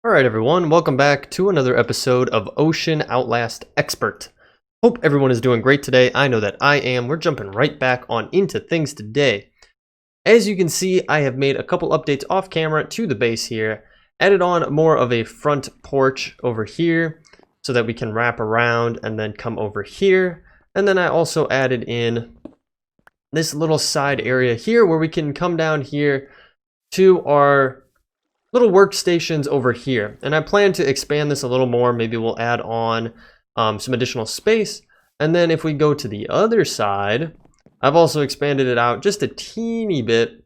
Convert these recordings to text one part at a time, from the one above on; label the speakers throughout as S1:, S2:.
S1: Alright everyone, welcome back to another episode of Ocean Outlast Expert. Hope everyone is doing great today. I know that I am. We're jumping right back on into things today. As you can see, I have made a couple updates off camera to the base here. Added on more of a front porch over here so that we can wrap around and then come over here. And then I also added in this little side area here where we can come down here to our little workstations over here, and I plan to expand this a little more. Maybe we'll add on some additional space, and then if we go to the other side, I've also expanded it out just a teeny bit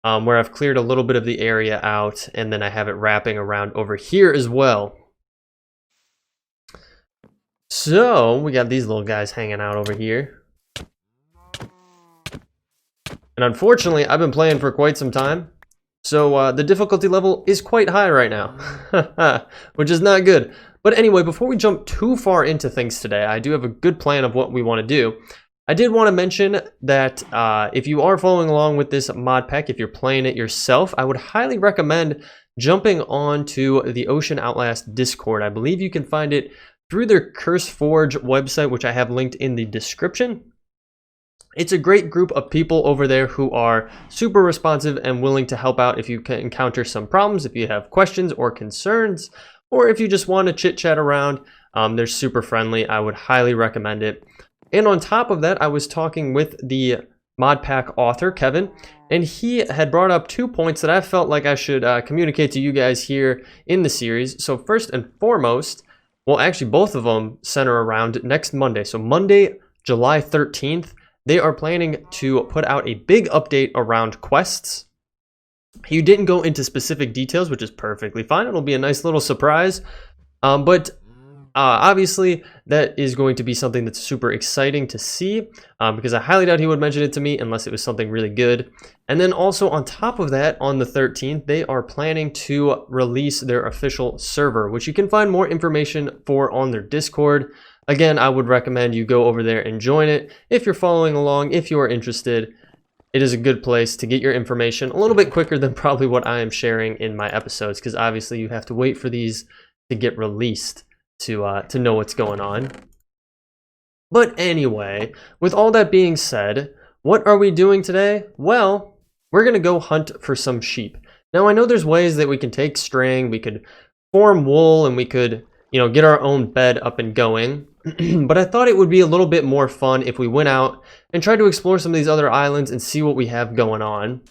S1: where I've cleared a little bit of the area out, and then I have it wrapping around over here as well. So we got these little guys hanging out over here, and unfortunately I've been playing for quite some time. So the difficulty level is quite high right now, which is not good. But anyway, before we jump too far into things today, I do have a good plan of what we want to do. I did want to mention that if you are following along with this mod pack, if you're playing it yourself, I would highly recommend jumping onto the Ocean Outlast Discord. I believe you can find it through their CurseForge website, which I have linked in the description. It's a great group of people over there who are super responsive and willing to help out if you can encounter some problems, if you have questions or concerns, or if you just want to chit chat around. They're super friendly. I would highly recommend it. And on top of that, I was talking with the mod pack author, Kevin, and he had brought up 2 points that I felt like I should communicate to you guys here in the series. So first and foremost, well, actually both of them center around next Monday. So Monday, July 13th, they are planning to put out a big update around quests. He didn't go into specific details, which is perfectly fine. It'll be a nice little surprise. But obviously, that is going to be something that's super exciting to see because I highly doubt he would mention it to me unless it was something really good. And then also on top of that, on the 13th, they are planning to release their official server, which you can find more information for on their Discord. Again, I would recommend you go over there and join it. If you're following along, if you are interested, it is a good place to get your information a little bit quicker than probably what I am sharing in my episodes, because obviously you have to wait for these to get released to know what's going on. But anyway, with all that being said, what are we doing today? Well, we're going to go hunt for some sheep. Now, I know there's ways that we can take string, we could form wool, and we could, get our own bed up and going. But I thought it would be a little bit more fun if we went out and tried to explore some of these other islands and see what we have going on.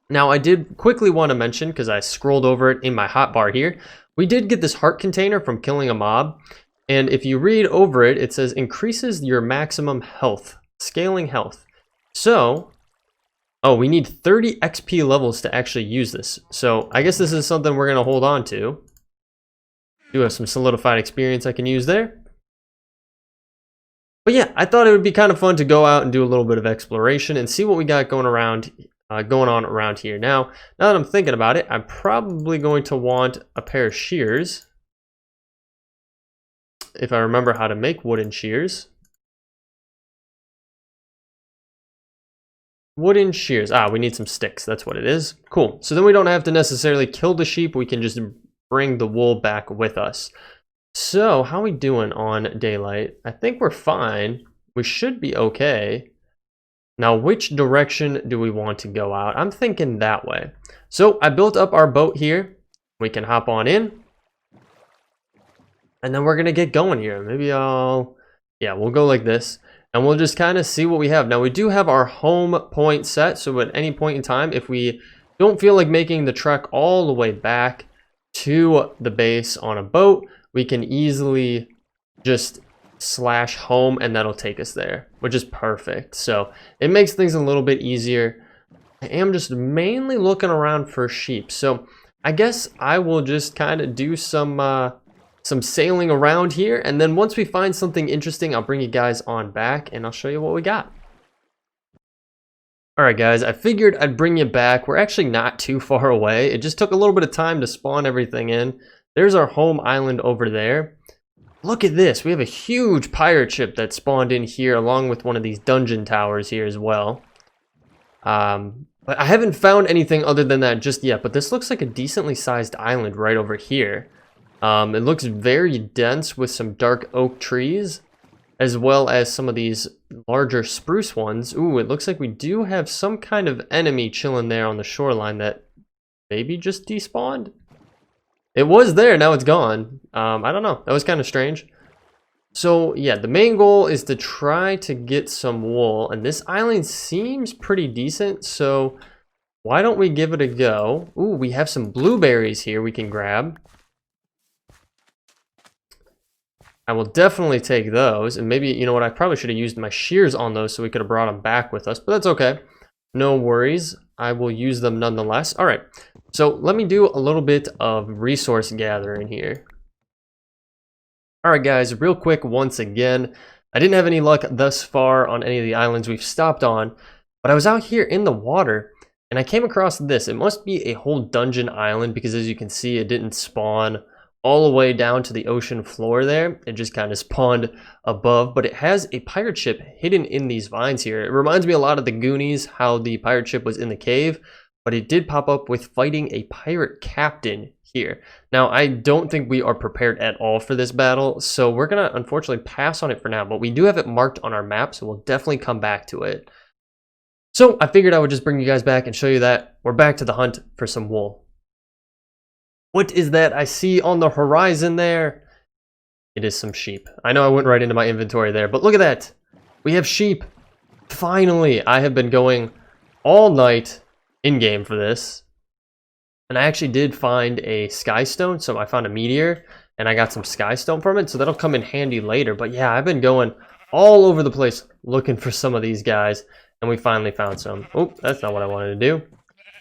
S1: Now, I did quickly want to mention, because I scrolled over it in my hotbar here, we did get this heart container from killing a mob. And if you read over it, it says increases your maximum health, scaling health. So, we need 30 XP levels to actually use this. So I guess this is something we're going to hold on to. Do have some solidified experience I can use there. But yeah, I thought it would be kind of fun to go out and do a little bit of exploration and see what we got going on around here. Now that I'm thinking about it, I'm probably going to want a pair of shears. If I remember how to make wooden shears. Wooden shears. We need some sticks. That's what it is. Cool. So then we don't have to necessarily kill the sheep. We can just bring the wool back with us. So, how are we doing on daylight? I think we're fine. We should be okay. Now, which direction do we want to go out? I'm thinking that way. So, I built up our boat here. We can hop on in. And then we're going to get going here. Maybe we'll go like this. And we'll just kind of see what we have. Now, we do have our home point set. So, at any point in time, if we don't feel like making the trek all the way back to the base on a boat, we can easily just slash home and that'll take us there, which is perfect. So it makes things a little bit easier. I am just mainly looking around for sheep. So I guess I will just kind of do some sailing around here. And then once we find something interesting, I'll bring you guys on back and I'll show you what we got. Alright guys, I figured I'd bring you back. We're actually not too far away. It just took a little bit of time to spawn everything in. There's our home island over there. Look at this. We have a huge pirate ship that spawned in here along with one of these dungeon towers here as well. But I haven't found anything other than that just yet, but this looks like a decently sized island right over here. It looks very dense with some dark oak trees, as well as some of these larger spruce ones. Ooh, it looks like we do have some kind of enemy chilling there on the shoreline that maybe just despawned. It was there, now it's gone. I don't know, that was kind of strange. So yeah, the main goal is to try to get some wool, and this island seems pretty decent, so why don't we give it a go? Ooh, we have some blueberries here we can grab. I will definitely take those, and maybe, you know what, I probably should have used my shears on those so we could have brought them back with us, but that's okay. No worries, I will use them nonetheless. All right, so let me do a little bit of resource gathering here. Alright guys, real quick once again, I didn't have any luck thus far on any of the islands we've stopped on, but I was out here in the water and I came across this. It must be a whole dungeon island because as you can see it didn't spawn all the way down to the ocean floor there. It just kind of spawned above, but it has a pirate ship hidden in these vines here. It reminds me a lot of the Goonies, how the pirate ship was in the cave, but it did pop up with fighting a pirate captain here. Now, I don't think we are prepared at all for this battle, so we're gonna unfortunately pass on it for now, but we do have it marked on our map, so we'll definitely come back to it. So I figured I would just bring you guys back and show you that we're back to the hunt for some wool. What is that I see on the horizon there? It is some sheep. I know I went right into my inventory there, but look at that. We have sheep. Finally, I have been going all night in-game for this. And I actually did find a sky stone, so I found a meteor, and I got some sky stone from it, so that'll come in handy later. But yeah, I've been going all over the place looking for some of these guys, and we finally found some. Oh, that's not what I wanted to do.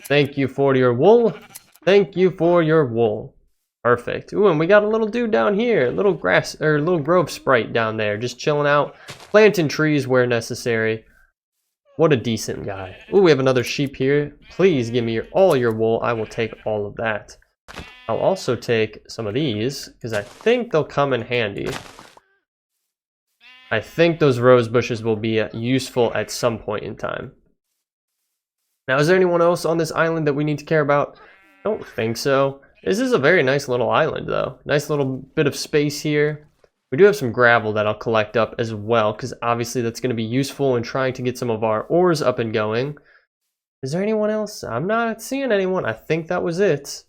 S1: Thank you for your wool. Thank you for your wool. Perfect. Ooh, and we got a little dude down here, little grass, or little grove sprite down there, just chilling out, planting trees where necessary. What a decent guy. Ooh, we have another sheep here. Please give me all your wool. I will take all of that. I'll also take some of these, because I think they'll come in handy. I think those rose bushes will be useful at some point in time. Now, is there anyone else on this island that we need to care about? I don't think so. This is a very nice little island, though. Nice little bit of space here. We do have some gravel that I'll collect up as well, because obviously that's going to be useful in trying to get some of our ores up and going. Is there anyone else? I'm not seeing anyone. I think that was it.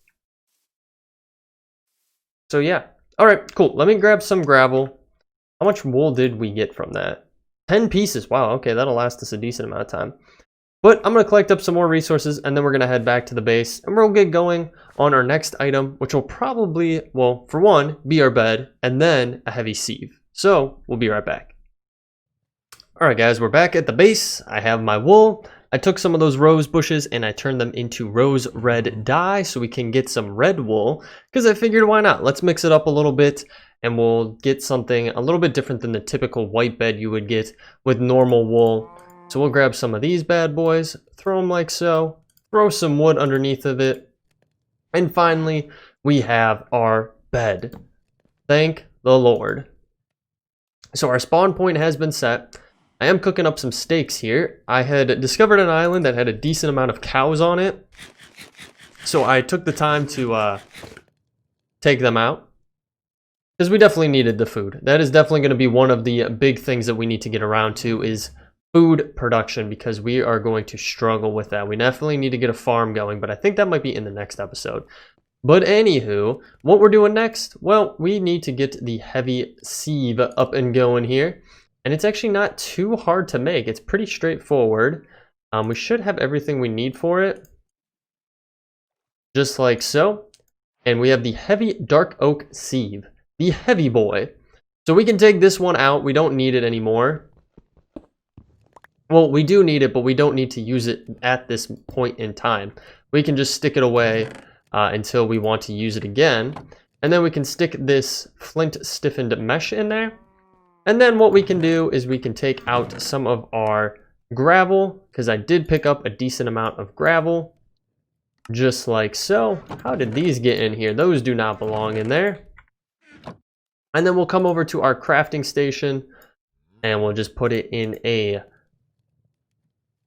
S1: So yeah. Alright, cool. Let me grab some gravel. How much wool did we get from that? 10 pieces. Wow, okay, that'll last us a decent amount of time. But I'm going to collect up some more resources, and then we're going to head back to the base, and we'll get going on our next item, which will probably, well, for one, be our bed, and then a heavy sieve. So, we'll be right back. Alright guys, we're back at the base. I have my wool. I took some of those rose bushes, and I turned them into rose red dye, so we can get some red wool, because I figured why not? Let's mix it up a little bit, and we'll get something a little bit different than the typical white bed you would get with normal wool. So we'll grab some of these bad boys, throw them like so, throw some wood underneath of it, and finally, we have our bed. Thank the Lord. So our spawn point has been set. I am cooking up some steaks here. I had discovered an island that had a decent amount of cows on it, so I took the time to take them out, because we definitely needed the food. That is definitely going to be one of the big things that we need to get around to is food production, because we are going to struggle with that. We definitely need to get a farm going, but I think that might be in the next episode. But anywho, what we're doing next, well, we need to get the heavy sieve up and going here, and it's actually not too hard to make. It's pretty straightforward. We should have everything we need for it, just like so. And we have the heavy dark oak sieve, the heavy boy. So we can take this one out. We don't need it anymore. Well, we do need it, but we don't need to use it at this point in time. We can just stick it away until we want to use it again. And then we can stick this flint stiffened mesh in there. And then what we can do is we can take out some of our gravel, because I did pick up a decent amount of gravel. Just like so. How did these get in here? Those do not belong in there. And then we'll come over to our crafting station, and we'll just put it in a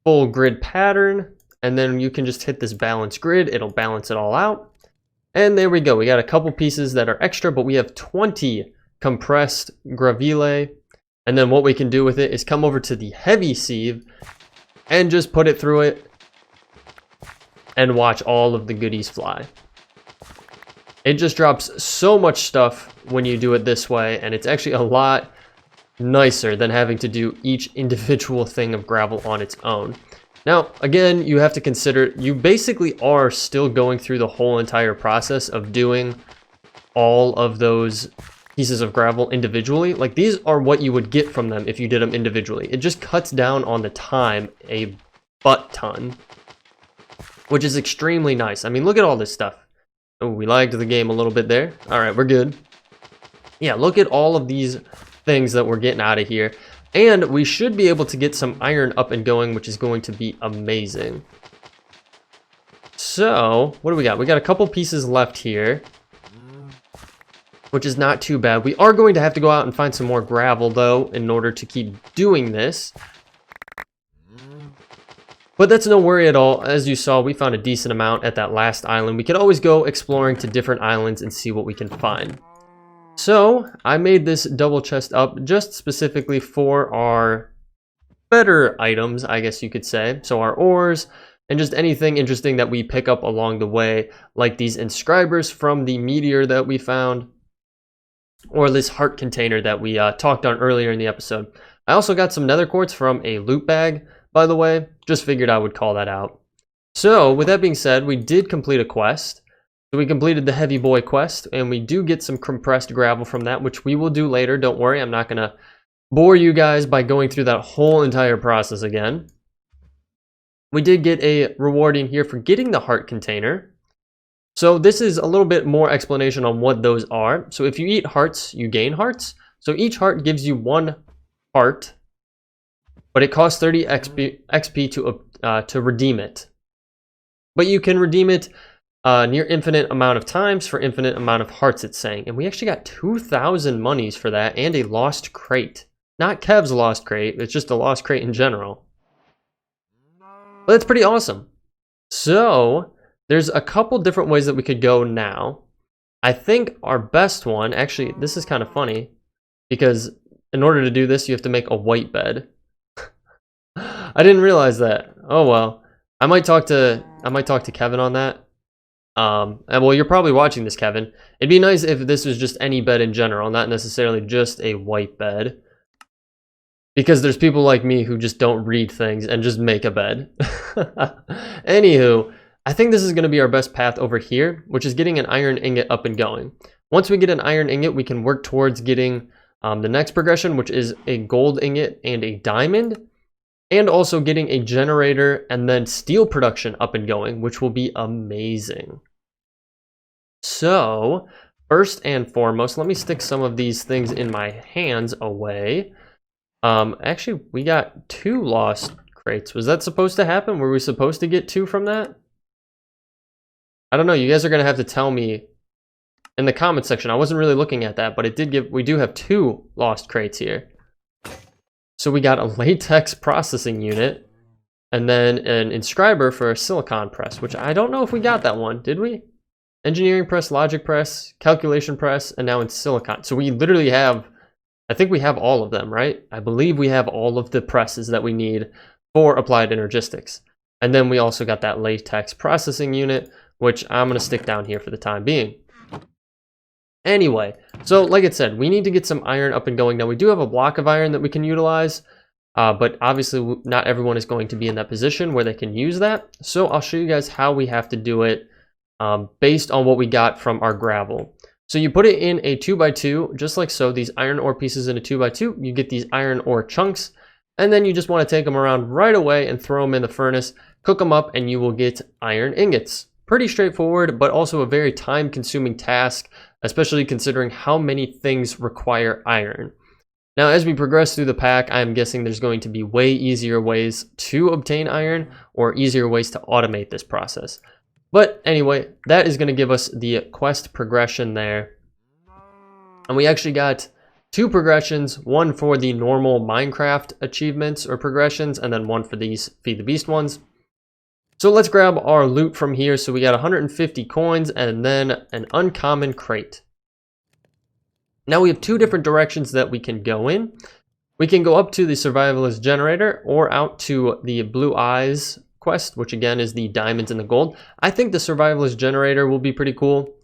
S1: full grid pattern. and then you can just hit this balance grid. It'll balance it all out. And there we go. We got a couple pieces that are extra, but we have 20 compressed graville. And then what we can do with it is come over to the heavy sieve and just put it through it and watch all of the goodies fly. It just drops so much stuff when you do it this way, and it's actually a lot nicer than having to do each individual thing of gravel on its own. Now, again, you have to consider you basically are still going through the whole entire process of doing all of those pieces of gravel individually. Like, these are what you would get from them if you did them individually. It just cuts down on the time a butt ton, which is extremely nice. I mean, look at all this stuff. Oh, we lagged the game a little bit there. All right, we're good. Yeah, look at all of these things that we're getting out of here. And we should be able to get some iron up and going, which is going to be amazing. So, what do we got? We got a couple pieces left here, which is not too bad. We are going to have to go out and find some more gravel, though, in order to keep doing this. But that's no worry at all. As you saw, we found a decent amount at that last island. We could always go exploring to different islands and see what we can find. So, I made this double chest up just specifically for our better items, I guess you could say. So our ores, and just anything interesting that we pick up along the way, like these inscribers from the meteor that we found, or this heart container that we talked on earlier in the episode. I also got some nether quartz from a loot bag, by the way. Just figured I would call that out. So, with that being said, we did complete a quest. So we completed the heavy boy quest, and we do get some compressed gravel from that, which we will do later. Don't worry, I'm not going to bore you guys by going through that whole entire process again. We did get a reward in here for getting the heart container. So this is a little bit more explanation on what those are. So if you eat hearts, you gain hearts. So each heart gives you 1 heart, but it costs 30 XP to redeem it. But you can redeem it near infinite amount of times for infinite amount of hearts, it's saying. And we actually got 2,000 monies for that and a lost crate. Not Kev's lost crate, it's just a lost crate in general. But that's pretty awesome. So, there's a couple different ways that we could go now. I think our best one, actually, this is kind of funny, because in order to do this, you have to make a white bed. I didn't realize that. Oh well. I might talk to Kevin on that. And well, you're probably watching this, Kevin. It'd be nice if this was just any bed in general, not necessarily just a white bed. Because there's people like me who just don't read things and just make a bed. Anywho, I think this is going to be our best path over here, which is getting an iron ingot up and going. Once we get an iron ingot, we can work towards getting the next progression, which is a gold ingot and a diamond. And also getting a generator and then steel production up and going, which will be amazing. So, first and foremost, let me stick some of these things in my hands away. Actually, we got 2 lost crates. Was that supposed to happen? Were we supposed to get 2 from that? I don't know. You guys are going to have to tell me in the comment section. I wasn't really looking at that, but it did give. We do have 2 lost crates here. So we got a latex processing unit, and then an inscriber for a silicon press, which I don't know if we got that one. Did we? Engineering press, logic press, calculation press, and now in silicon. So we literally have, I think we have all of them, right? I believe we have all of the presses that we need for applied energistics. And then we also got that latex processing unit, which I'm going to stick down here for the time being. Anyway, so like I said, we need to get some iron up and going. Now we do have a block of iron that we can utilize, but obviously not everyone is going to be in that position where they can use that. So I'll show you guys how we have to do it based on what we got from our gravel. So you put it in a 2x2, just like so, these iron ore pieces in a 2x2, you get these iron ore chunks, and then you just want to take them around right away and throw them in the furnace, cook them up, and you will get iron ingots. Pretty straightforward, but also a very time-consuming task, especially considering how many things require iron. Now, as we progress through the pack, I'm guessing there's going to be way easier ways to obtain iron or easier ways to automate this process. But anyway, that is going to give us the quest progression there. And we actually got 2 progressions, one for the normal Minecraft achievements or progressions, and then one for these Feed the Beast ones. So let's grab our loot from here. So we got 150 coins and then an uncommon crate. Now we have two different directions that we can go in. We can go up to the survivalist generator or out to the blue eyes quest, which again is the diamonds and the gold. I think the survivalist generator will be pretty cool.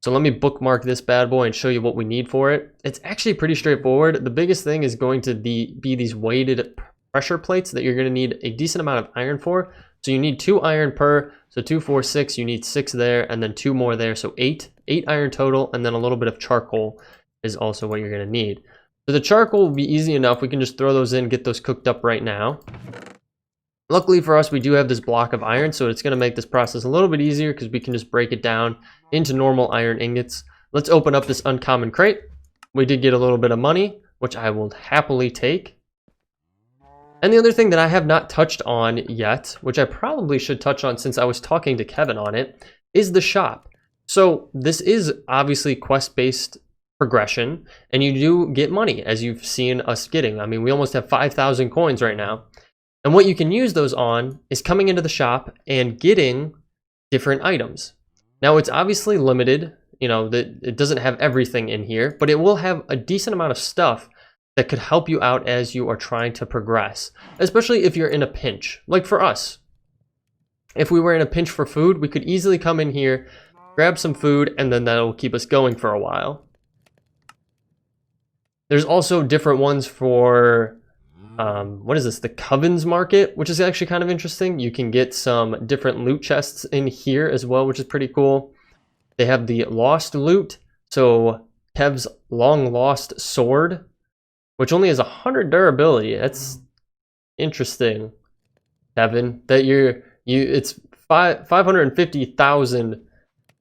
S1: So let me bookmark this bad boy and show you what we need for it. It's actually pretty straightforward. The biggest thing is going to be these weighted pressure plates that you're going to need a decent amount of iron for. So you need 2 iron per, so 2, 4, 6, you need 6 there, and then 2 more there, so 8 iron total, and then a little bit of charcoal is also what you're going to need. So the charcoal will be easy enough. We can just throw those in, get those cooked up right now. Luckily for us, we do have this block of iron, so it's going to make this process a little bit easier because we can just break it down into normal iron ingots. Let's open up this uncommon crate. We did get a little bit of money, which I will happily take. And the other thing that I have not touched on yet, which I probably should touch on since I was talking to Kevin on it, is the shop. So this is obviously quest-based progression, and you do get money, as you've seen us getting. I mean, we almost have 5,000 coins right now. And what you can use those on is coming into the shop and getting different items. Now, it's obviously limited, you know, that it doesn't have everything in here, but it will have a decent amount of stuff that could help you out as you are trying to progress, especially if you're in a pinch. Like for us, if we were in a pinch for food, we could easily come in here, grab some food, and then that'll keep us going for a while. There's also different ones for what is this, the Covens market, which is actually kind of interesting. You can get some different loot chests in here as well, which is pretty cool. They have the lost loot, so Kev's long lost sword, which only has 100 durability. That's interesting, Kevin, that it's 550,000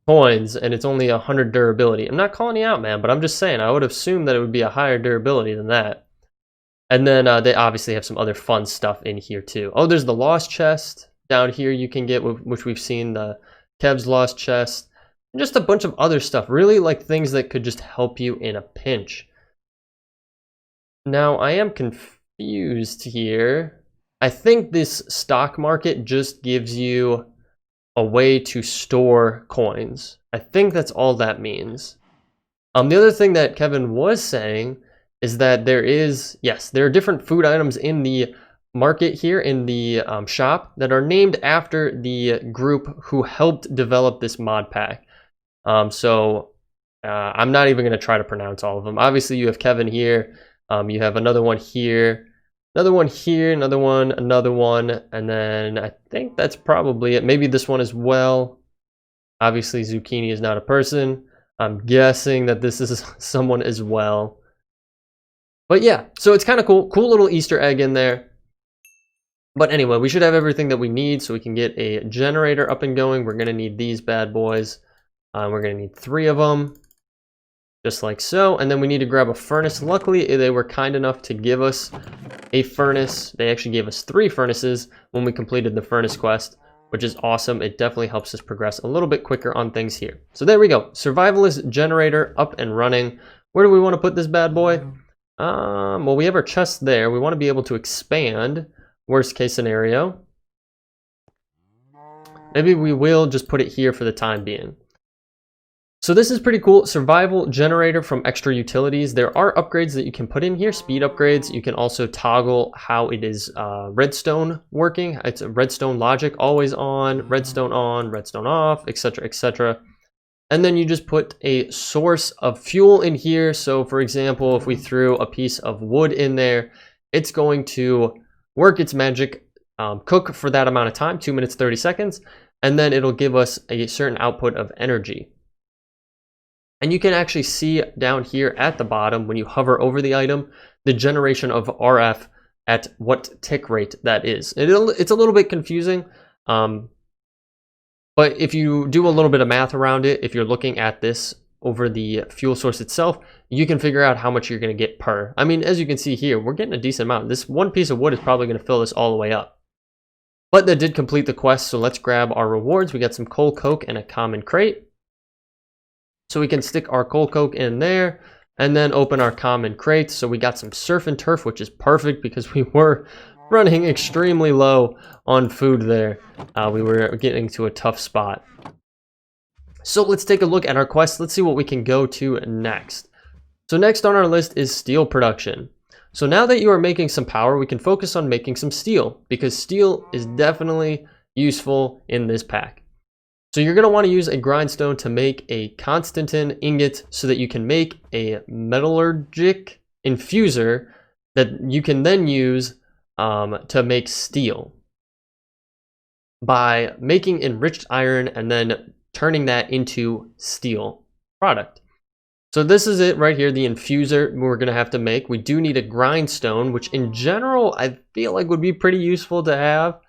S1: coins and it's only 100 durability. I'm not calling you out, man, but I'm just saying I would assume that it would be a higher durability than that. And then they obviously have some other fun stuff in here too. Oh, there's the lost chest down here you can get, which we've seen, the Kev's lost chest, and just a bunch of other stuff, really like things that could just help you in a pinch. Now, I am confused here. I think this stock market just gives you a way to store coins. I think that's all that means. The other thing that Kevin was saying is that there are different food items in the market here in the shop that are named after the group who helped develop this mod pack. I'm not even going to try to pronounce all of them. Obviously, you have Kevin here. You have another one here, another one here, another one, and then I think that's probably it. Maybe this one as well. Obviously, Zucchini is not a person. I'm guessing that this is someone as well. But yeah, so it's kind of cool. Cool little Easter egg in there. But anyway, we should have everything that we need so we can get a generator up and going. We're going to need these bad boys. We're going to need 3 of them. Just like so. And then we need to grab a furnace. Luckily, they were kind enough to give us a furnace. They actually gave us 3 furnaces when we completed the furnace quest, which is awesome. It definitely helps us progress a little bit quicker on things here. So there we go. Survivalist generator up and running. Where do we want to put this bad boy? Well, we have our chest there. We want to be able to expand. Worst case scenario. Maybe we will just put it here for the time being. So this is pretty cool. Survival generator from extra utilities. There are upgrades that you can put in here, speed upgrades. You can also toggle how it is redstone working. It's a redstone logic, always on, redstone off, etc., etc. And then you just put a source of fuel in here. So for example, if we threw a piece of wood in there, it's going to work its magic, cook for that amount of time, 2 minutes, 30 seconds, and then it'll give us a certain output of energy. And you can actually see down here at the bottom, when you hover over the item, the generation of RF at what tick rate that is. It's a little bit confusing, but if you do a little bit of math around it, if you're looking at this over the fuel source itself, you can figure out how much you're going to get per. I mean, as you can see here, we're getting a decent amount. This one piece of wood is probably going to fill this all the way up. But that did complete the quest, so let's grab our rewards. We got some coal coke and a common crate. So we can stick our coal coke in there and then open our common crate. So we got some surf and turf, which is perfect because we were running extremely low on food there. We were getting to a tough spot. So let's take a look at our quest. Let's see what we can go to next. So next on our list is steel production. So now that you are making some power, we can focus on making some steel, because steel is definitely useful in this pack. So you're going to want to use a grindstone to make a Constantin ingot so that you can make a metallurgic infuser that you can then use to make steel by making enriched iron and then turning that into steel product. So this is it right here, the infuser we're going to have to make. We do need a grindstone, which in general I feel like would be pretty useful to have.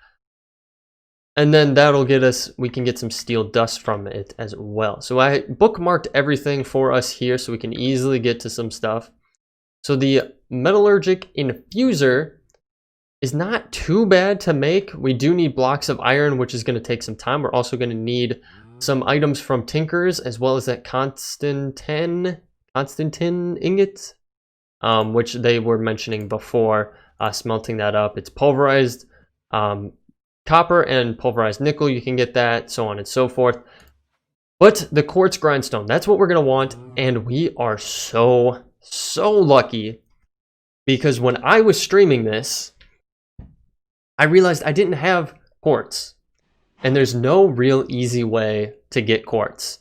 S1: And then that'll get us, we can get some steel dust from it as well. So I bookmarked everything for us here so we can easily get to some stuff. So the metallurgic infuser is not too bad to make. We do need blocks of iron, which is going to take some time. We're also going to need some items from Tinkers, as well as that Constantin ingot, which they were mentioning before, smelting that up. It's pulverized copper and pulverized nickel. You can get that, so on and so forth. But the quartz grindstone, that's what we're going to want. And we are so lucky, because when I was streaming this, I realized I didn't have quartz. And there's no real easy way to get quartz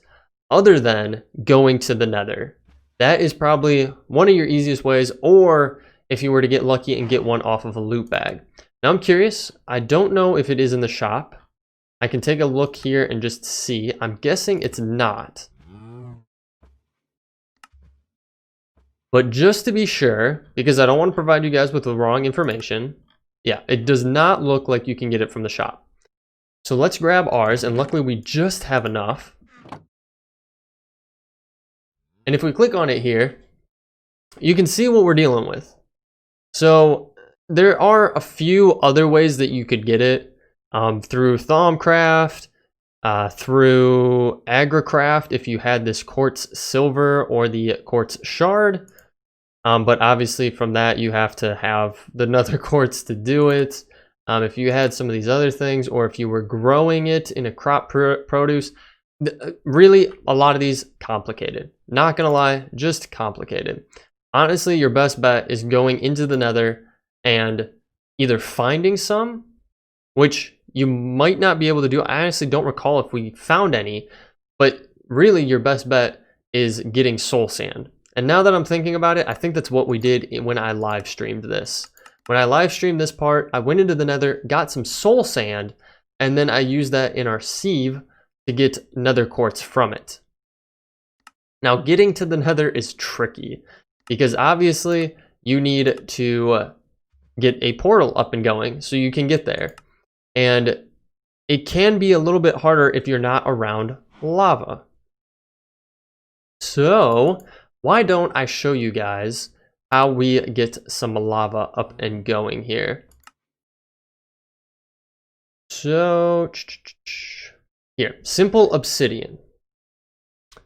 S1: other than going to the nether. That is probably one of your easiest ways, or if you were to get lucky and get one off of a loot bag. Now I'm curious, I don't know if it is in the shop. I can take a look here and just see. I'm guessing it's not. But just to be sure, because I don't want to provide you guys with the wrong information, yeah, it does not look like you can get it from the shop. So let's grab ours, and luckily we just have enough. And if we click on it here, you can see what we're dealing with. So there are a few other ways that you could get it, through Thaumcraft, through Agricraft if you had this quartz silver or the quartz shard. But obviously from that you have to have the nether quartz to do it. If you had some of these other things, or if you were growing it in a crop produce, really a lot of these complicated. Not gonna lie, just complicated. Honestly, your best bet is going into the nether and either finding some, which you might not be able to do. I honestly don't recall if we found any, but really your best bet is getting soul sand. And now that I'm thinking about it, I think that's what we did when I live streamed this. When I live streamed this part, I went into the nether, got some soul sand, and then I used that in our sieve to get nether quartz from it. Now getting to the nether is tricky, because obviously you need to get a portal up and going so you can get there. And it can be a little bit harder if you're not around lava. So why don't I show you guys how we get some lava up and going here. So here, simple obsidian.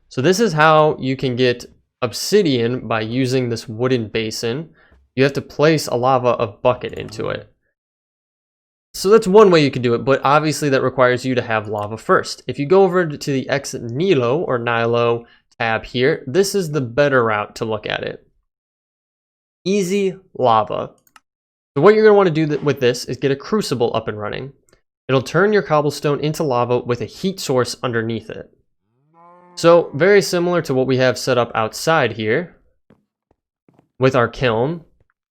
S1: So this is how you can get obsidian by using this wooden basin. You have to place a lava bucket into it. So that's one way you can do it, but obviously that requires you to have lava first. If you go over to the Ex Nihilo or Nihilo tab here, this is the better route to look at it. Easy lava. So what you're going to want to do with this is get a crucible up and running. It'll turn your cobblestone into lava with a heat source underneath it. So very similar to what we have set up outside here with our kiln.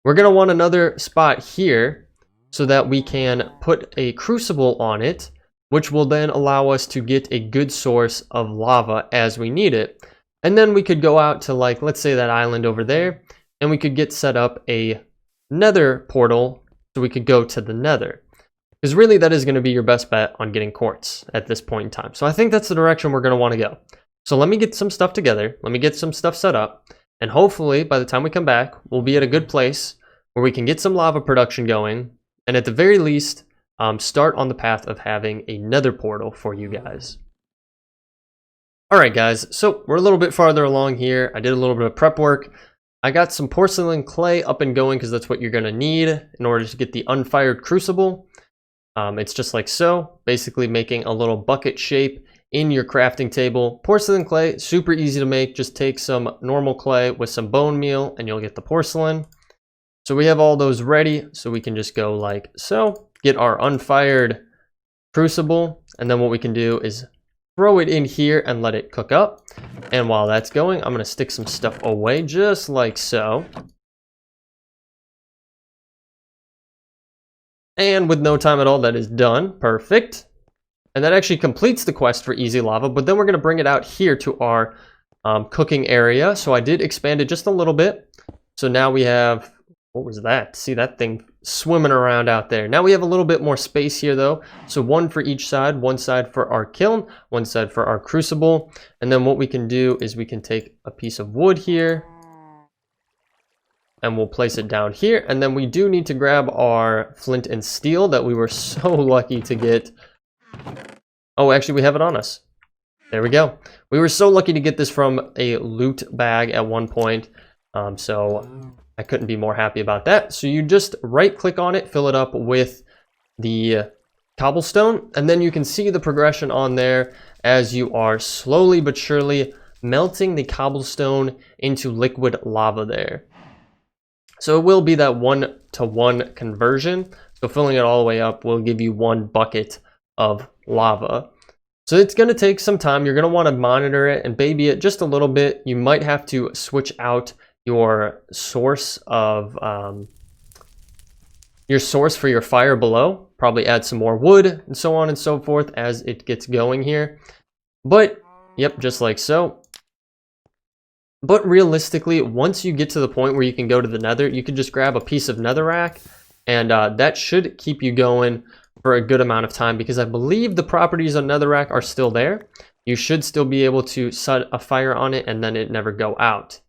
S1: We're going to want another spot here so that we can put a crucible on it, which will then allow us to get a good source of lava as we need it. And then we could go out to, like, let's say that island over there, and we could get set up a nether portal so we could go to the nether. Because really that is going to be your best bet on getting quartz at this point in time. So I think that's the direction we're going to want to go. So let me get some stuff together. Let me get some stuff set up. And hopefully by the time we come back, we'll be at a good place where we can get some lava production going. And at the very least, start on the path of having a nether portal for you guys. Alright guys, so we're a little bit farther along here. I did a little bit of prep work. I got some porcelain clay up and going because that's what you're going to need in order to get the Unfired Crucible. It's just like so, basically making a little bucket shape in your crafting table. Porcelain clay, super easy to make. Just take some normal clay with some bone meal and you'll get the porcelain. So we have all those ready, so we can just go like so, get our Unfired Crucible, and then what we can do is throw it in here and let it cook up. And while that's going, I'm going to stick some stuff away just like so. And with no time at all, that is done. Perfect. And that actually completes the quest for easy lava, but then we're going to bring it out here to our cooking area. So I did expand it just a little bit. So now we have, what was that? See that thing swimming around out there. Now we have a little bit more space here though. So one for each side, one side for our kiln, one side for our crucible. And then what we can do is we can take a piece of wood here and we'll place it down here. And then we do need to grab our flint and steel that we were so lucky to get. Oh, actually we have it on us. There we go. We were so lucky to get this from a loot bag at one point. So I couldn't be more happy about that. So you just right click on it, fill it up with the cobblestone, and then you can see the progression on there as you are slowly but surely melting the cobblestone into liquid lava there. So it will be that 1-to-1 conversion. So filling it all the way up will give you 1 bucket of lava. So it's going to take some time. You're going to want to monitor it and baby it just a little bit. You might have to switch out your source of for your fire below. Probably add some more wood and so on and so forth as it gets going here. But yep, just like so. But realistically, once you get to the point where you can go to the nether, you can just grab a piece of netherrack, and that should keep you going for a good amount of time, because I believe the properties on netherrack are still there. You should still be able to set a fire on it and then it never go out.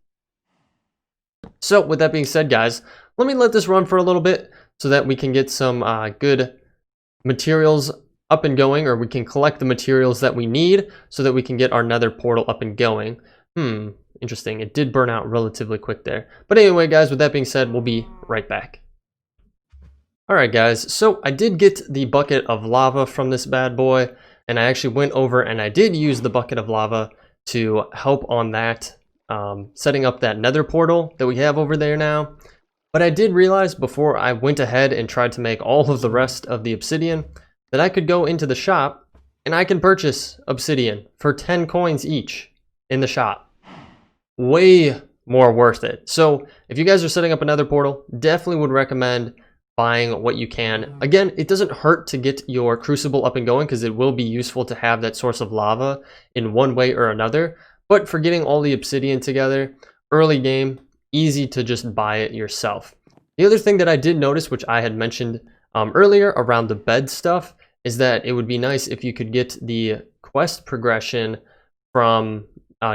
S1: So with that being said, guys, let me let this run for a little bit so that we can get some good materials up and going, or we can collect the materials that we need so that we can get our nether portal up and going. Interesting. It did burn out relatively quick there. But anyway, guys, with that being said, we'll be right back. Alright guys, so I did get the bucket of lava from this bad boy, and I actually went over and I did use the bucket of lava to help on that, setting up that nether portal that we have over there now. But I did realize before I went ahead and tried to make all of the rest of the obsidian that I could go into the shop and I can purchase obsidian for 10 coins each in the shop. Way more worth it. So if you guys are setting up a nether portal, definitely would recommend buying what you can. Again, it doesn't hurt to get your crucible up and going because it will be useful to have that source of lava in one way or another. But for getting all the obsidian together, early game, easy to just buy it yourself. The other thing that I did notice, which I had mentioned earlier around the bed stuff, is that it would be nice if you could get the quest progression from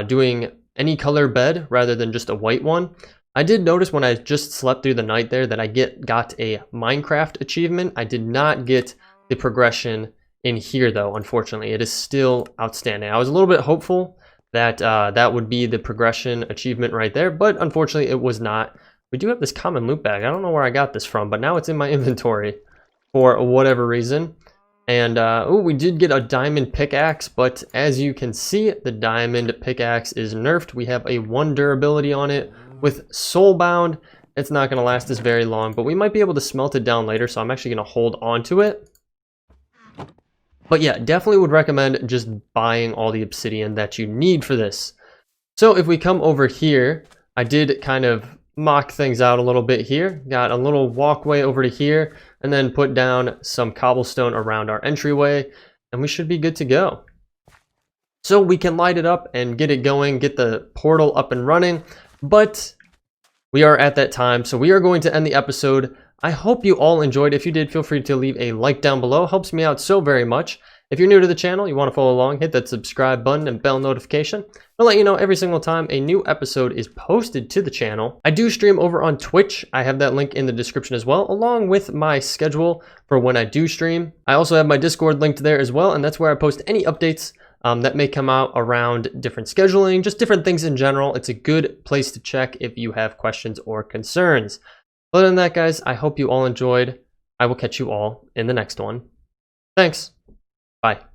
S1: doing any color bed rather than just a white one. I did notice when I just slept through the night there that I got a Minecraft achievement. I did not get the progression in here though, unfortunately. It is still outstanding. I was a little bit hopeful that that would be the progression achievement right there, but unfortunately it was not. We do have this common loot bag. I don't know where I got this from, but now it's in my inventory for whatever reason. And we did get a diamond pickaxe, but as you can see, the diamond pickaxe is nerfed. We have a 1 durability on it. With soulbound, it's not going to last us very long, but we might be able to smelt it down later, so I'm actually going to hold on to it. But yeah, definitely would recommend just buying all the obsidian that you need for this. So if we come over here, I did kind of mock things out a little bit here. Got a little walkway over to here, and then put down some cobblestone around our entryway, and we should be good to go. So we can light it up and get it going, get the portal up and running. But we are at that time, so we are going to end the episode. I hope you all enjoyed. If you did, feel free to leave a like down below. Helps me out so very much. If you're new to the channel, you want to follow along, hit that subscribe button and bell notification. I'll let you know every single time a new episode is posted to the channel. I do stream over on Twitch. I have that link in the description as well, along with my schedule for when I do stream. I also have my Discord linked there as well, and that's where I post any updates that may come out around different scheduling, just different things in general. It's a good place to check if you have questions or concerns. Other than that, guys, I hope you all enjoyed. I will catch you all in the next one. Thanks. Bye.